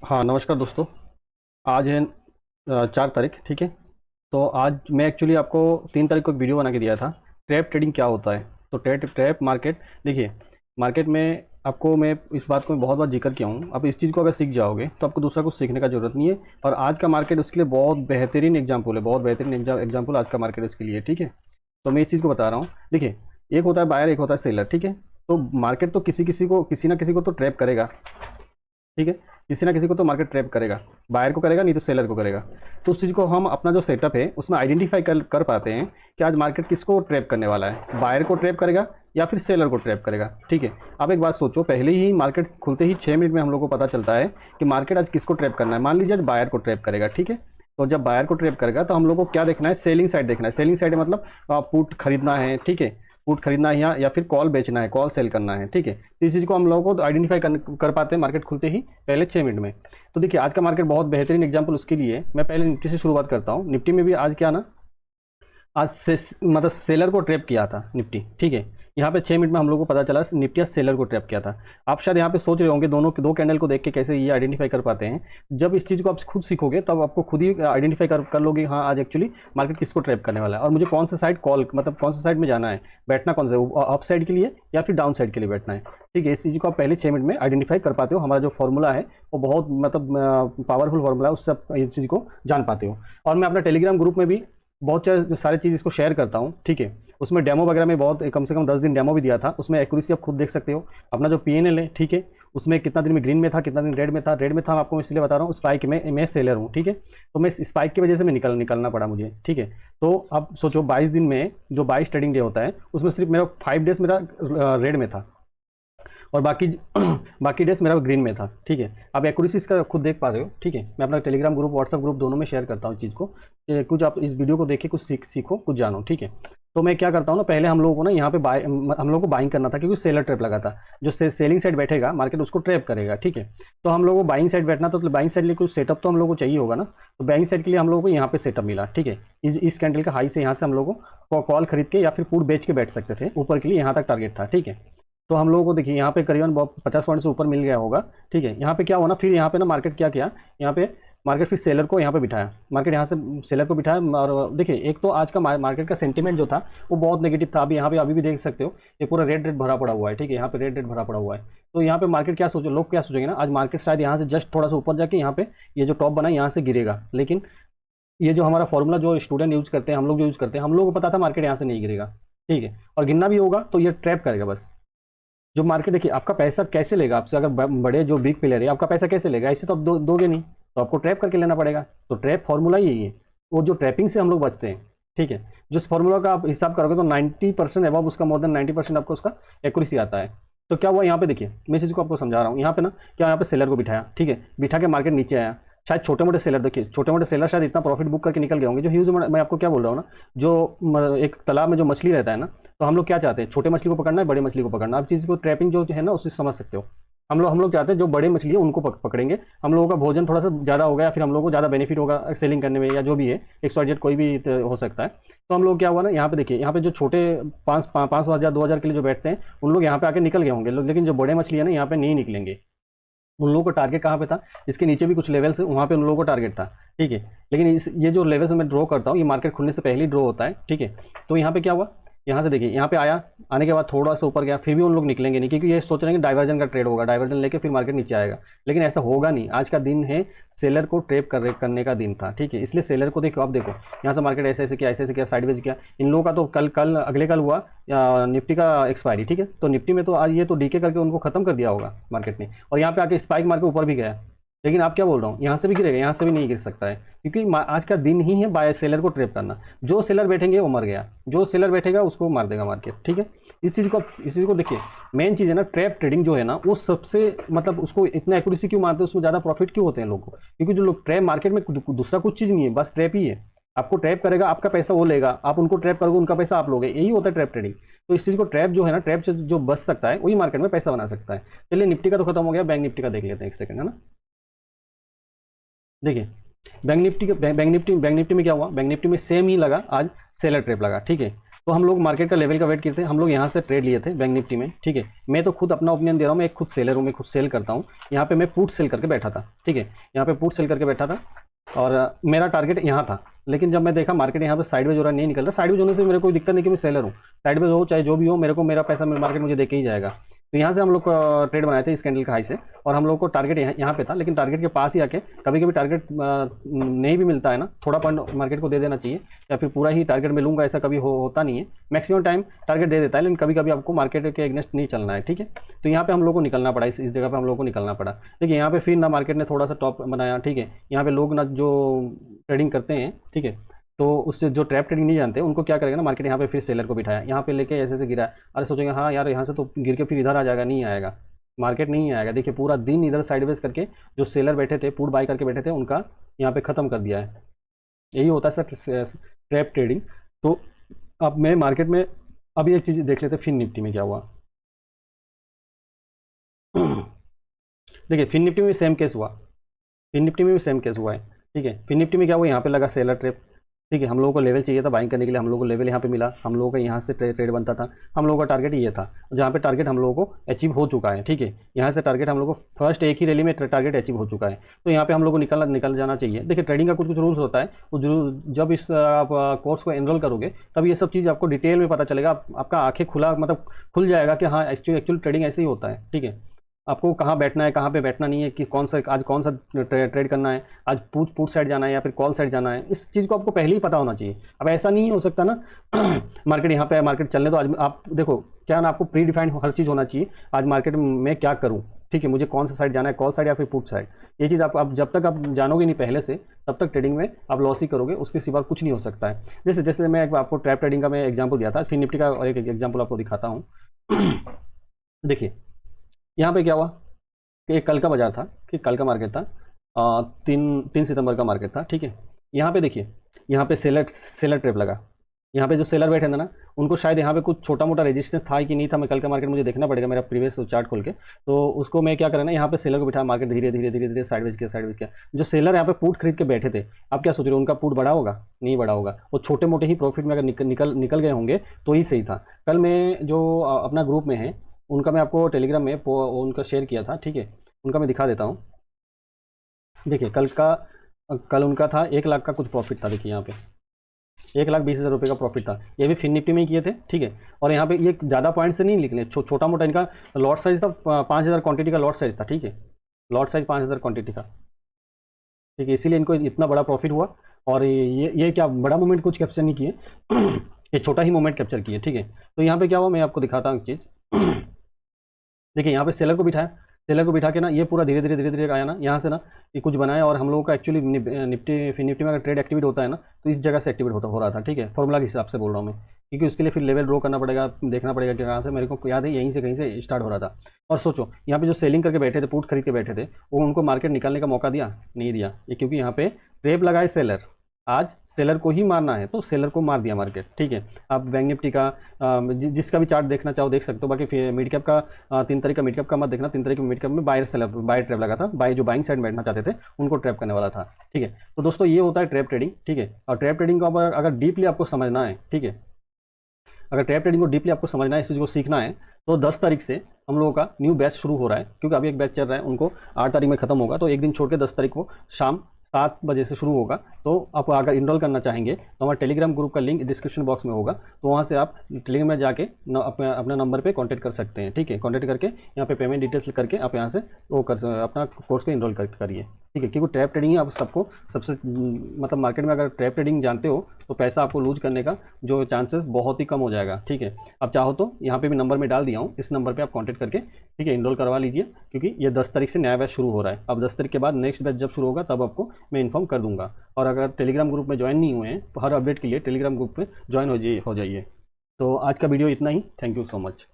हाँ, नमस्कार दोस्तों। आज है 4 तारीख, ठीक है। तो आज मैं एक्चुअली आपको 3 तारीख को एक वीडियो बना के दिया था, ट्रैप ट्रेडिंग क्या होता है। तो ट्रैप मार्केट, देखिए, मार्केट में आपको मैं इस बात को मैं बहुत बार जिक्र किया हूँ। आप इस चीज़ को अगर सीख जाओगे तो आपको दूसरा कुछ सीखने का ज़रूरत नहीं है। और आज का मार्केट उसके लिए बहुत बेहतरीन एग्जाम्पल है, बहुत बेहतरीन एग्जाम्पल आज का मार्केट इसके लिए, ठीक है। तो मैं इस चीज़ को बता रहा हूँ। देखिए, एक होता है बायर, एक होता है सेलर, ठीक है। तो मार्केट तो किसी ना किसी को तो ट्रैप करेगा, ठीक है। किसी ना किसी को तो मार्केट ट्रैप करेगा, बायर को करेगा, नहीं तो सेलर को करेगा। तो उस चीज़ को हम अपना जो सेटअप है उसमें आइडेंटिफाई कर पाते हैं कि आज मार्केट किसको ट्रैप करने वाला है, बायर को ट्रैप करेगा या फिर सेलर को ट्रैप करेगा, ठीक है। आप एक बात सोचो, पहले ही मार्केट खुलते ही 6 मिनट में हम लोग को पता चलता है कि मार्केट आज किसको ट्रैप करना है। मान लीजिए आज बायर को ट्रैप करेगा, ठीक है। तो जब बायर को ट्रैप करेगा तो हम लोग को क्या देखना है, सेलिंग साइड देखना है। सेलिंग साइड मतलब पुट खरीदना है, ठीक है। पुट खरीदना है या फिर कॉल बेचना है, कॉल सेल करना है, ठीक है। तो इस चीज़ को हम लोगों को आइडेंटिफाई कर पाते हैं मार्केट खुलते ही पहले 6 मिनट में। तो देखिए, आज का मार्केट बहुत बेहतरीन एग्जांपल उसके लिए मैं पहले निफ्टी से शुरुआत करता हूँ। निफ्टी में भी आज क्या ना, आज से मतलब सेलर को ट्रैप किया था निफ्टी, ठीक है। यहाँ पे 6 मिनट में हम लोग को पता चला निफ्टी आज सेलर को ट्रैप किया था। आप शायद यहाँ पे सोच रहे होंगे दोनों दो कैंडल को देख के कैसे ये आइडेंटिफाई कर पाते हैं। जब इस चीज़ को आप खुद सीखोगे तब आपको खुद ही आइडेंटिफाई कर लोगे, हाँ आज एक्चुअली मार्केट किसको ट्रैप करने वाला है और मुझे कौन सा साइड कॉल, मतलब कौन सा साइड में जाना है, बैठना कौन सा, अप साइड के लिए या फिर डाउन साइड के लिए बैठना है, ठीक है। इस चीज़ को आप पहले 6 मिनट में आइडेंटिफाई कर पाते हो। हमारा जो फॉर्मूला है वो बहुत मतलब पावरफुल फॉर्मूला है, उससे आप इस चीज़ को जान पाते हो। और मैं अपना टेलीग्राम ग्रुप में भी बहुत सारी चीज़ इसको शेयर करता हूँ, ठीक है। उसमें डेमो वगैरह में बहुत कम से कम 10 दिन डेमो भी दिया था। उसमें एक्यूरेसी आप खुद देख सकते हो। अपना जो पीएनएल है, ठीक है, उसमें कितना दिन में ग्रीन में था, कितना दिन रेड में था। रेड में था, मैं आपको इसलिए बता रहा हूँ, स्पाइक में मैं सेलर हूँ, ठीक है। तो मैं स्पाइक की वजह से मैं निकलना पड़ा मुझे, ठीक है। तो आप सोचो 22 दिन में जो 22 ट्रेडिंग डे होता है उसमें सिर्फ मेरा 5 डेज मेरा रेड में था और बाकी बाकी डेज मेरा ग्रीन में था, ठीक है। आप एक्यूरेसी इसका खुद देख पा रहे हो, ठीक है। मैं अपना टेलीग्राम ग्रुप, व्हाट्सएप ग्रुप दोनों में शेयर करता हूँ चीज़ को। कुछ आप इस वीडियो को देख के कुछ सीखो, कुछ जानो, ठीक है। तो मैं क्या करता हूँ ना, पहले हम लोगों को ना यहाँ पे हम लोगों को बाइंग करना था क्योंकि सेलर ट्रैप लगा था। जो सेलिंग साइड बैठेगा मार्केट उसको ट्रैप करेगा, ठीक है। तो हम लोगों को बाइंग साइड बैठना था, तो बाइंग साइड के लिए कुछ सेटअप तो हम लोगों को चाहिए होगा ना। तो बाइंग साइड के लिए हम लोगों को यहाँ पे सेटअप मिला, ठीक है। इस कैंडल का हाई से यहाँ से हम लोगों को कॉल खरीद के या फिर पुट बेच के बैठ सकते थे, ऊपर के लिए यहाँ तक टारगेट था, ठीक है। तो हम लोगों को देखिए यहाँ पे करीबन 50 पॉइंट से ऊपर मिल गया होगा, ठीक है। यहाँ पे क्या हुआ ना, फिर यहाँ पे ना मार्केट क्या किया, यहाँ पे मार्केट फिर सेलर को यहाँ पे बिठाया, मार्केट यहाँ से सेलर को बिठाया। और देखिए, एक तो आज का मार्केट का सेंटीमेंट जो था वो बहुत नेगेटिव था। अभी यहाँ पे अभी भी देख सकते हो, ये पूरा रेड रेड भरा पड़ा हुआ है, ठीक है। यहाँ पे रेड रेड भरा पड़ा हुआ है। तो यहाँ पे मार्केट क्या सोचे, लोग क्या सोचेंगे ना, आज मार्केट शायद यहाँ से जस्ट थोड़ा सा ऊपर जाके यहाँ पे ये जो टॉप बना है यहाँ से गिरेगा। लेकिन ये जो हमारा फॉर्मूला जो स्टूडेंट यूज करते हैं, हम लोग जो यूज करते हैं, हम लोग को पता था मार्केट यहाँ से नहीं गिरेगा, ठीक है। और गिरना भी होगा तो ये ट्रैप करेगा बस। जो मार्केट, देखिए, आपका पैसा कैसे लेगा आपसे, अगर बड़े जो बिग प्लेयर है आपका पैसा कैसे लेगा, ऐसे तो आप दोगे नहीं, तो आपको ट्रैप करके लेना पड़ेगा। तो ट्रैप फॉर्मूला यही है। वो जो ट्रैपिंग से हम लोग बचते हैं, ठीक है। जिस फॉर्मूला का आप हिसाब करोगे तो 90% अबव उसका, मोर देन 90% आपको उसका एक्यूरेसी आता है। तो क्या हुआ यहाँ पे, देखिए मैं इस चीज़ को आपको समझा रहा हूँ। यहाँ पे ना क्या, यहाँ पे सेलर को बिठाया, ठीक है, बिठा के मार्केट नीचे आया। शायद छोटे मोटे सेलर, देखिए छोटे मोटे सेलर शायद इतना प्रॉफिट बुक करके निकल गए होंगे। जो ह्यूज, मैं आपको क्या बोल रहा हूँ ना, जो एक तालाब में जो मछली रहता है ना, तो हम लोग क्या चाहते हैं, छोटे मछली को पकड़ना है, बड़े मछली को पकड़ना। आप चीज़ को ट्रैपिंग जो है ना उससे समझ सकते हो। हम लोग चाहते हैं जो बड़े मछली है उनको पकड़ेंगे। हम लोगों का भोजन थोड़ा सा ज़्यादा होगा या फिर हम लोगों को ज़्यादा बेनिफिट होगा सेलिंग करने में, या जो भी है, XYZ कोई भी हो सकता है। तो हम लोग क्या हुआ ना, यहाँ पे देखिए, यहाँ पे जो छोटे 500 हज़ार 2 हज़ार के लिए जो बैठते हैं उन लोग यहाँ पे आके निकल गए होंगे, लेकिन जो बड़े मछली है ना यहाँ पे नहीं निकलेंगे। उन लोगों का टारगेट कहाँ पे था, इसके नीचे भी कुछ लेवल्स है, वहाँ पे उन लोगों को टारगेट था, ठीक है। लेकिन ये जो लेवल्स मैं ड्रॉ करता हूँ ये मार्केट खुलने से पहले ही ड्रॉ होता है, ठीक है। तो यहाँ पे क्या हुआ, यहाँ से देखिए, यहाँ पे आया, आने के बाद थोड़ा सा ऊपर गया, फिर भी उन लोग निकलेंगे नहीं क्योंकि ये सोच रहे हैं कि डाइवर्जन का ट्रेड होगा, डाइवर्जन लेके फिर मार्केट नीचे आएगा। लेकिन ऐसा होगा नहीं। आज का दिन है सेलर को ट्रेप करने का दिन था, ठीक है। इसलिए सेलर को देखो, आप देखो यहाँ से मार्केट ऐसे ऐसे किया, ऐसे ऐसे किया, साइडवेज किया। इन लोगों का तो कल अगले कल हुआ निफ्टी का एक्सपायरी, ठीक है। तो निफ्टी में तो आज ये तो डीके करके उनको खत्म कर दिया होगा मार्केट ने, और यहाँ पे आके स्पाइक मार के ऊपर भी गया। लेकिन आप क्या बोल रहा हूँ, यहाँ से भी गिरेगा, यहाँ से भी नहीं गिर सकता है क्योंकि आज का दिन ही है बाय सेलर को ट्रैप करना। जो सेलर बैठेंगे वो मर गया, जो सेलर बैठेगा उसको मार देगा मार्केट, ठीक है। इस चीज़ को देखिए, मेन चीज़ है ना, ट्रैप ट्रेडिंग जो है ना वो सबसे, मतलब उसको इतना एक्यूरेसी क्यों मारते हैं, उसमें ज़्यादा प्रॉफिट क्यों होते हैं लोगों को, क्योंकि जो लोग ट्रैप मार्केट में दूसरा कुछ चीज़ नहीं है, बस ट्रैप ही है। आपको ट्रैप करेगा, आपका पैसा वो लेगा, आप उनको ट्रैप करोगे, उनका पैसा आप लोगे, यही होता है ट्रैप ट्रेडिंग। तो इस चीज़ को, ट्रैप जो है ना, ट्रैप से जो बच सकता है वही मार्केट में पैसा बना सकता है। चलिए, निफ्टी का तो खत्म हो गया, बैंक निफ्टी का देख लेते हैं एक सेकंड, है ना। देखिए, बैंक निफ्टी में क्या हुआ, बैंक निफ्टी में सेम ही लगा आज, सेलर ट्रैप लगा, ठीक है। तो हम लोग मार्केट का लेवल का वेट किए थे, हम लोग यहाँ से ट्रेड लिए थे बैंक निफ्टी में, ठीक है। मैं तो खुद अपना ओपिनियन दे रहा हूँ, मैं एक खुद सेलर हूँ, मैं खुद सेल करता हूँ। यहाँ पे मैं पुट सेल करके बैठा था, ठीक है, यहाँ पे पुट सेल करके बैठा था और मेरा टारगेट यहाँ था। लेकिन जब मैं देखा मार्केट यहाँ पे साइडवेज हो रहा नहीं निकल रहा, साइडवेज होने से मेरे कोई दिक्कत नहीं कि मैं सेलर हूँ, साइडवेज हो चाहे जो भी हो, मेरे को मेरा पैसा मार्केट मुझे दे के ही जाएगा। तो यहाँ से हम लोग ट्रेड बनाए थे इस कैंडल का हाई से, और हम लोग को टारगेट यहाँ पे था, लेकिन टारगेट के पास ही आके कभी कभी टारगेट नहीं भी मिलता है ना, थोड़ा पॉइंट मार्केट को दे देना चाहिए, या फिर पूरा ही टारगेट मिलूंगा ऐसा कभी होता नहीं है। मैक्सिमम टाइम टारगेट दे देता है, लेकिन कभी कभी आपको मार्केट के अगेंस्ट नहीं चलना है, ठीक है। तो यहाँ पे हम लोग को निकलना पड़ा, इस जगह पे हम लोग को निकलना पड़ा। देखिए यहाँ पे फिर ना मार्केट ने थोड़ा सा टॉप बनाया, ठीक है। यहाँ पे लोग ना जो ट्रेडिंग करते हैं, ठीक है, तो उससे जो ट्रैप ट्रेडिंग नहीं जानते उनको क्या करेगा ना, मार्केट यहाँ पे फिर सेलर को बिठाया, यहाँ पे लेके ऐसे गिरा। अरे सोचेंगे हाँ यार यहाँ से तो गिर के फिर इधर आ जाएगा, नहीं आएगा, मार्केट नहीं आएगा। देखिए पूरा दिन इधर साइडवेज करके जो सेलर बैठे थे, पुट बाय करके बैठे थे, उनका यहाँ पे ख़त्म कर दिया है। यही होता है सर ट्रैप ट्रेडिंग। तो अब मैं मार्केट में अभी एक चीज़ देख लेते फिन निफ्टी में क्या हुआ। देखिए फिन निफ्टी में सेम केस हुआ, फिन निफ्टी में भी सेम केस हुआ है, ठीक है। फिन निफ्टी में क्या हुआ, यहाँ पे लगा सेलर ट्रैप, ठीक है। हम लोगों को लेवल चाहिए था बाइंग करने के लिए, हम लोगों को लेवल यहाँ पे मिला, हम लोगों का यहाँ से ट्रेड बनता था, हम लोगों का टारगेट ये था, जहाँ पे टारगेट हम लोगों को अचीव हो चुका है, ठीक है। यहाँ से टारगेट हम लोगों को फर्स्ट एक ही रैली में टारगेट अचीव हो चुका है, तो यहाँ पे हम लोग को निकल जाना चाहिए। देखिए ट्रेडिंग का कुछ कुछ रूल्स होता है, जब इस आप कोर्स को एनरोल करोगे तब ये सब चीज़ आपको डिटेल में पता चलेगा, आपका आंखें खुला मतलब खुल जाएगा कि हाँ एक्चुअल ट्रेडिंग ऐसे ही होता है, ठीक है। आपको कहाँ बैठना है, कहाँ पे बैठना नहीं है, कि आज कौन सा ट्रेड करना है, आज पुट साइड जाना है या फिर कॉल साइड जाना है, इस चीज़ को आपको पहले ही पता होना चाहिए। अब ऐसा नहीं हो सकता ना मार्केट यहाँ पे है, मार्केट चलने दो, आज आप देखो क्या ना, आपको प्री डिफाइंड हर चीज़ होना चाहिए, आज मार्केट में क्या करूँ, ठीक है, मुझे कौन सा साइड जाना है, कॉल साइड या फिर पुट साइड। ये चीज़ आप जब तक आप जानोगे नहीं पहले से, तब तक ट्रेडिंग में आप लॉस ही करोगे, उसके सिवा कुछ नहीं हो सकता है। जैसे जैसे मैं आपको ट्रैप ट्रेडिंग का मैं एग्जाम्पल दिया था, फिर निफ्टी का और एक एग्जाम्पल आपको दिखाता हूँ। देखिए यहाँ पे क्या हुआ कि कल का बाजार था, कि कल का मार्केट था, 3 सितंबर का मार्केट था, ठीक है। यहाँ पे देखिए, यहाँ पे सेलर ट्रैप लगा, यहाँ पे जो सेलर बैठे थे ना, उनको शायद यहाँ पे कुछ छोटा मोटा रेजिस्टेंस था कि नहीं था, मैं कल का मार्केट मुझे देखना पड़ेगा मेरा प्रीवियस चार्ट खोल के, तो उसको मैं क्या करें ना, यहाँ पे सेलर को बिठा, मार्केट धीरे धीरे धीरे धीरे साइडवेज किया। जो सेलर यहाँ पे पुट खरीद के बैठे थे, आप क्या सोच रहे हो, उनका पुट बड़ा होगा? नहीं बड़ा होगा, वो छोटे मोटे ही प्रॉफिट में अगर निकल गए होंगे तो ही सही था। कल मैं जो अपना ग्रुप में है उनका मैं आपको टेलीग्राम में उनका शेयर किया था, ठीक है, उनका मैं दिखा देता हूँ। देखिए कल उनका था 1 लाख का कुछ प्रॉफिट था, देखिए यहाँ पे 1,20,000 रुपये का प्रॉफिट था, ये भी फिन निफ्टी में ही किए थे, ठीक है। और यहाँ पे ये ज़्यादा पॉइंट से नहीं निकले, छोटा मोटा इनका लॉट साइज था, 5,000 क्वांटिटी का लॉट साइज था, ठीक है, लॉट साइज 5,000 क्वांटिटी था, ठीक है, इसीलिए इनको इतना बड़ा प्रॉफिट हुआ। और ये क्या बड़ा मूवमेंट कुछ कैप्चर नहीं किए ये छोटा ही मूवमेंट कैप्चर किए, ठीक है। तो यहाँ पे क्या हुआ, मैं आपको दिखाता हूँ एक चीज़। देखिए यहाँ पे सेलर को बिठाया, सेलर को बिठा के ना ये पूरा धीरे धीरे आया ना, यहाँ से ना ये कुछ बनाया, और हम लोगों का एक्चुअली निफ्टी में अगर ट्रेड एक्टिवेट होता है ना, तो इस जगह से एक्टिवेट हो रहा था, ठीक है, फॉर्मूला के हिसाब से बोल रहा हूँ मैं, क्योंकि उसके लिए फिर लेवल ड्रॉ करना पड़ेगा, देखना पड़ेगा कि कहाँ से, मेरे को याद है यहीं से कहीं से स्टार्ट हो रहा था। और सोचो यहाँ पे जो सेलिंग करके बैठे थे, पुट खरीद के बैठे थे, वो उनको मार्केट निकालने का मौका दिया? नहीं दिया, ये क्योंकि यहाँ पे ट्रैप लगाए सेलर, आज सेलर को ही मारना है तो सेलर को मार दिया मार्केट, ठीक है। आप बैंक निफ्टी का जिसका भी चार्ट देखना चाहो देख सकते हो, बाकी फिर मिड कैप का 3 तारीख का मिड कैप का मत देखना, 3 तारीख में मिड कैप में बाय ट्रैप लगा था, बाय जो बाइंग साइड बैठना चाहते थे उनको ट्रैप करने वाला था, ठीक है। तो दोस्तों ये होता है ट्रैप ट्रेडिंग, ठीक है। और ट्रैप ट्रेडिंग को अगर डीपली आपको समझना है, ठीक है, अगर ट्रैप ट्रेडिंग को डीपली आपको समझना है, इस चीज़ को सीखना है, तो 10 तारीख से हम लोगों का न्यू बैच शुरू हो रहा है, क्योंकि अभी एक बैच चल रहा है, उनको 8 तारीख में खत्म होगा, तो एक दिन छोड़ के 10 तारीख को शाम 7 बजे से शुरू होगा। तो आप अगर इनरोल करना चाहेंगे तो हमारे टेलीग्राम ग्रुप का लिंक डिस्क्रिप्शन बॉक्स में होगा, तो वहाँ से आप टेलीग्राम में जाके अपना नंबर पे कांटेक्ट कर सकते हैं, ठीक है। कांटेक्ट करके यहाँ पे पेमेंट डिटेल्स करके आप यहाँ से वो अपना कोर्स को इनरोल करिए, ठीक है। क्योंकि ट्रैप ट्रेडिंग आप सबको सबसे मतलब मार्केट में अगर ट्रैप ट्रेडिंग जानते हो तो पैसा आपको लूज करने का जो चांसेस बहुत ही कम हो जाएगा, ठीक है। आप चाहो तो यहाँ पे भी नंबर में डाल दिया हूँ, इस नंबर पे आप कांटेक्ट करके, ठीक है, इनरोल करवा लीजिए, क्योंकि ये 10 तारीख से नया बैच शुरू हो रहा है। अब 10 तारीख के बाद नेक्स्ट बैच जब शुरू होगा तब आपको मैं इन्फॉर्म कर दूंगा। और अगर टेलीग्राम ग्रुप में ज्वाइन नहीं हुए हैं तो हर अपडेट के लिए टेलीग्राम ग्रुप में ज्वाइन हो जाइए। तो आज का वीडियो इतना ही, थैंक यू सो मच।